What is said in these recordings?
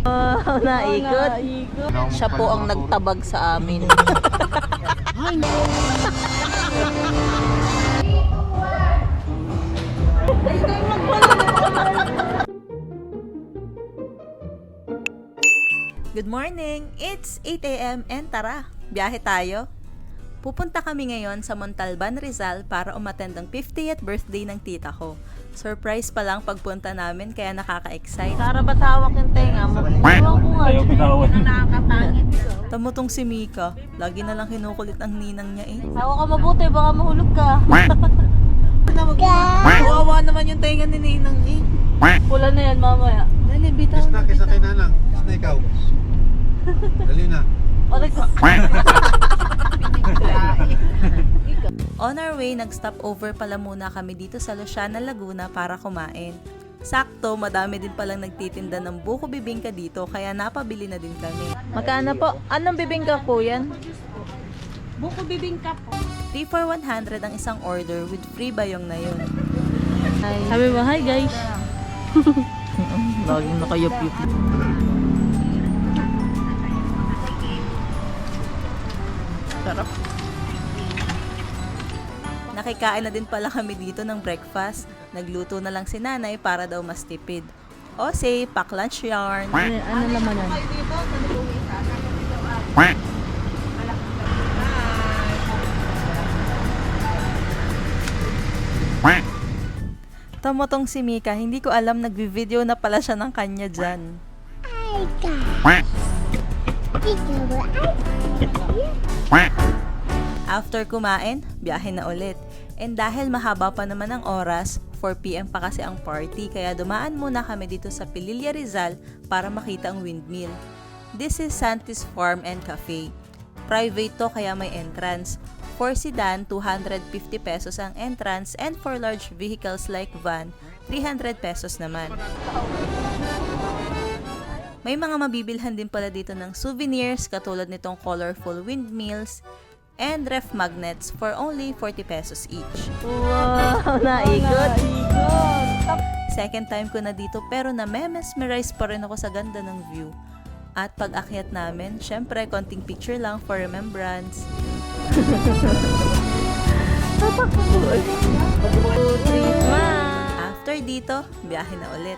Oh, naikot. Siya po ang nagtabag sa amin. Good morning! It's 8 a.m. and tara, biyahe tayo. Pupunta kami ngayon sa Montalban, Rizal para umattend ang 50th birthday ng tita ko. Surprise pa lang pagpunta namin kaya nakaka-excite. Para ba't hawak yung tenga mo? Ewan ko nga. Nakakapangit. Tamutong si Mika. Lagi na lang kinukulit ang ninang niya eh. Hawak ka mabuti, baka mahulog ka. Kawawa naman yung tenga ni ninang eh. Pula na yan mamaya. Dali, bitaw na. Kisa kay nanang. Kisa na ikaw. Dali na. On our way, nag-stop over pala muna kami dito sa Luciana, Laguna para kumain. Sakto, madami din palang nagtitinda ng buko bibingka dito kaya napabili na din kami. Magkano po? Anong bibingka po yan? Buko bibingka po. 3 for 100 ang isang order with free bayong na yun. Sabi mo, hi guys. Laging nakayup-yup. Sarap. Nakikain na din pala kami dito ng breakfast. Nagluto na lang si nanay para daw mas tipid. O say, pack lunch yarn. Ano naman yan? Tamotong si Mika, hindi ko alam nagvi-video na pala siya ng kanya dyan. After kumain, biyahe na ulit. And dahil mahaba pa naman ang oras, 4 PM pa kasi ang party, kaya dumaan muna kami dito sa Pililla, Rizal para makita ang windmill. This is Santis Farm and Cafe. Private to kaya may entrance. For sedan, 250 pesos ang entrance and for large vehicles like van, 300 pesos naman. May mga mabibilhan din pala dito ng souvenirs katulad nitong colorful windmills and ref magnets for only 40 pesos each. Wow! Naikot! Second time ko na dito pero na-mesmerize pa rin ako sa ganda ng view. At pag-akyat namin, syempre konting picture lang for remembrance. After dito, biyahe na ulit.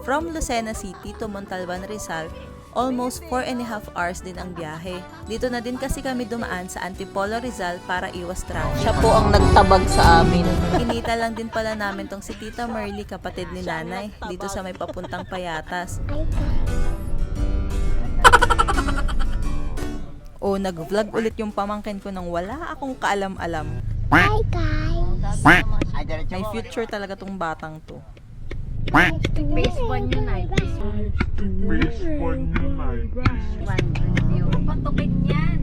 From Lucena City to Montalban, Rizal, almost 4.5 hours din ang biyahe. Dito na din kasi kami dumaan sa Antipolo, Rizal para iwas traffic. Siya po ang nagtabag sa amin. Kinita lang din pala namin tong si Tita Merly, kapatid ni nanay, dito sa may papuntang Payatas. O nag-vlog ulit yung pamangkin ko nang wala akong kaalam-alam. Hi guys! May future talaga tong batang to. Base 1 yun ay. Patupid yan.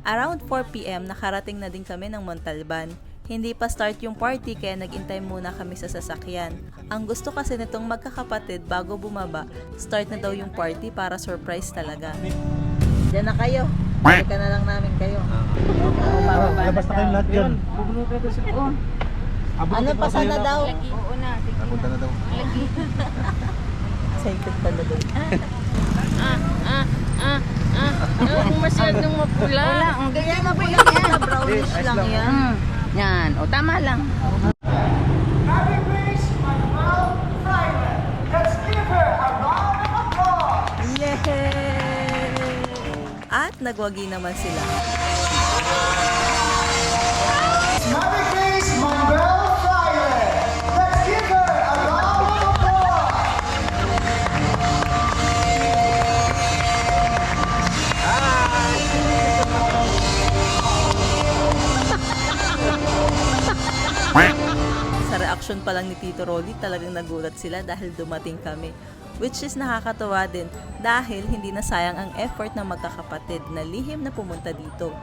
Around 4 PM, nakarating na din kami ng Montalban. Hindi pa start yung party kaya nag-intay muna kami sa sasakyan. Ang gusto kasi nitong magkakapatid bago bumaba, start na daw yung party para surprise talaga. Diyan na kayo. Balikan na lang namin kayo. Labas na kayong lahat dyan. Ano pa sana daw? Oo na. Napunta na daw. Excited pala daw. Kung masyadong mapula. Ang ganyan na po yan. Brownish lang yan. Yan. O tama lang. At nagwagi naman sila. Merry Grace Monbel Friday! Let's give her a round of applause! Sa reaction pa lang ni Tito Rolly, talagang nagulat sila dahil dumating kami. Which is nakakatawa din dahil hindi na sayang ang effort ng magkakapatid na lihim na pumunta dito.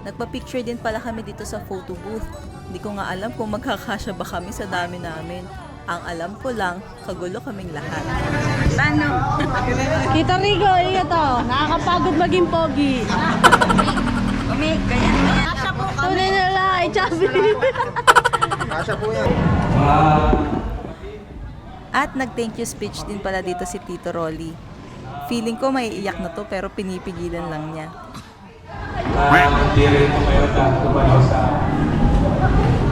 Nagpa-picture din pala kami dito sa photo booth. Hindi ko nga alam kung magkakasya ba kami sa dami namin. Ang alam ko lang, kagulo kaming lahat. Paano? Kita Rigo, ingat to. Nakakapagod maging pogi. Umik, kaya. Kasha po kami. Tunay na lang, chubby. Kasha po yan. At nag-thank you speech din pala dito si Tito Rolly. Feeling ko may iyak na to pero pinipigilan lang niya. Hindi rin po kayo tumayo sa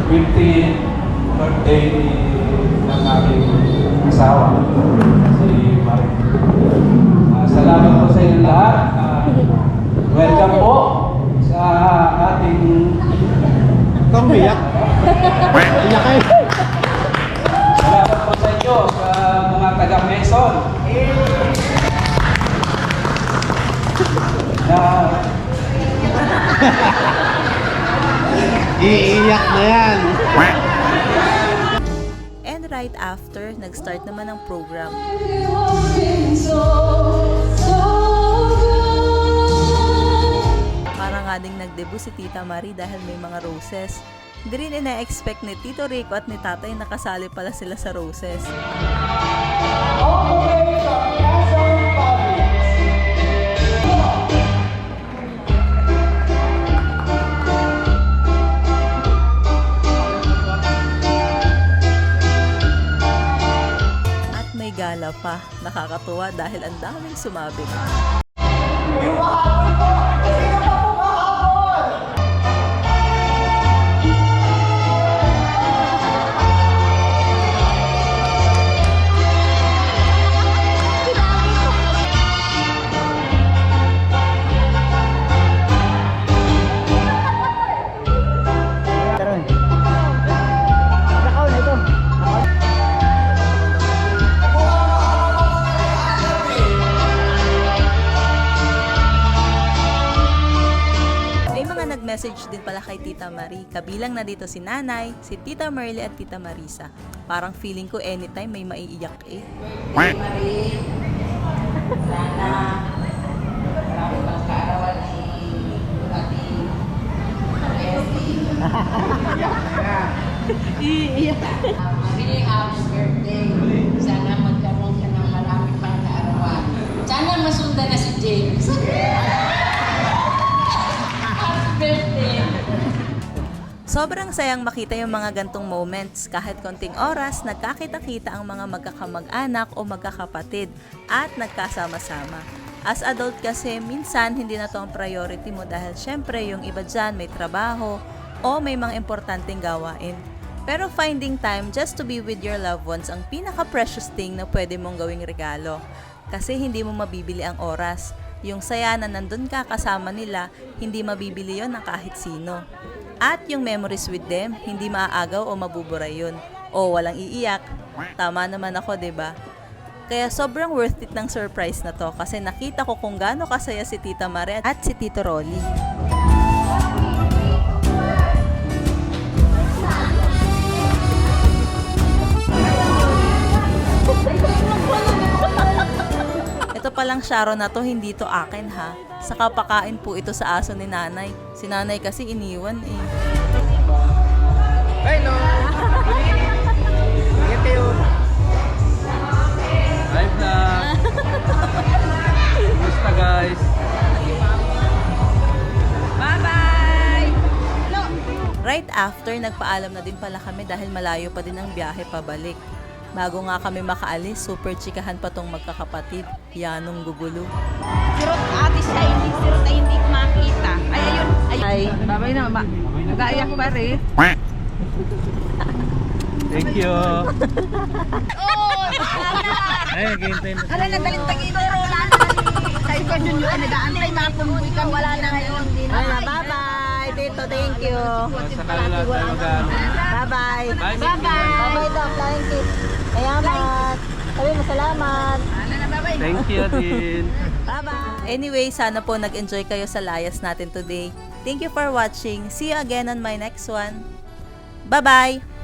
50th birthday ng aking asawa, si Marie. Salamat po sa inyo lahat. Welcome po sa ating... Kang biyak. Iyak kayo. Salamat po sa inyo, sa mga taga-Quezon. Na Iiyak na yan. And right after, nag-start naman ang program. Para nga ding nag-debut si Tita Marie dahil may mga roses. Hindi rin ina-expect ni Tito Rico at ni Tatay nakasali pala sila sa roses. All the way from Quezon Province. At may gala pa. Nakakatuwa dahil ang daming sumabit. Yung mahabol po! Sino pa po mahabol? May mga nag-message din pala kay Tita Marie. Kabilang na dito si Nanay, si Tita Merly at Tita Marisa. Parang feeling ko anytime may maiiyak eh. Happy birthday. Sana magkaroon ka ng marami pang kaarawan. Sana masundan na si James. Happy birthday. Sobrang sayang makita yung mga gantong moments. Kahit konting oras, nagkakita-kita ang mga magkakamag-anak o magkakapatid at nagkasama-sama. As adult kasi, minsan hindi na to ang priority mo dahil syempre yung iba dyan may trabaho o may mga importanteng gawain. Pero finding time just to be with your loved ones ang pinaka-precious thing na pwede mong gawing regalo. Kasi hindi mo mabibili ang oras. Yung saya na nandun ka kasama nila, hindi mabibili yon ng kahit sino. At yung memories with them, hindi maaagaw o mabubura yun. O walang iiyak. Tama naman ako, 'di ba? Kaya sobrang worth it ng surprise na to kasi nakita ko kung gaano kasaya si Tita Marie at si Tito Rolly. Ito palang Sharon na to, hindi to akin ha. Saka pakain po ito sa aso ni Nanay. Si Nanay kasi iniwan eh. Hello! Ingat kayo! Live na! Kumusta guys? Bye-bye! Right after, nagpaalam na din pala kami dahil malayo pa din ang biyahe pabalik. Bago nga kami makaalis, super chikahan pa tong magkakapatid. Yanong gugulo. Sirot ate siya, hindi sirot ay hindi ko makita. Ay, ayun. Ay, babay na, nag-aayak pa rin. Thank you! Hala, nagbalintag ito, Rola. Sa ito, yun yung nag-aantay, mga pumbuy kang wala na ngayon. Hala, bye-bye! Tito, thank you! Sa kanila tayo mag-ano. Bye-bye! Bye! Bye-bye daw, flying kiss. Ayamat! Sabi mo, salamat! Thank you din! Bye-bye! Anyway, sana po nag-enjoy kayo sa layas natin today. Thank you for watching. See you again on my next one. Bye-bye!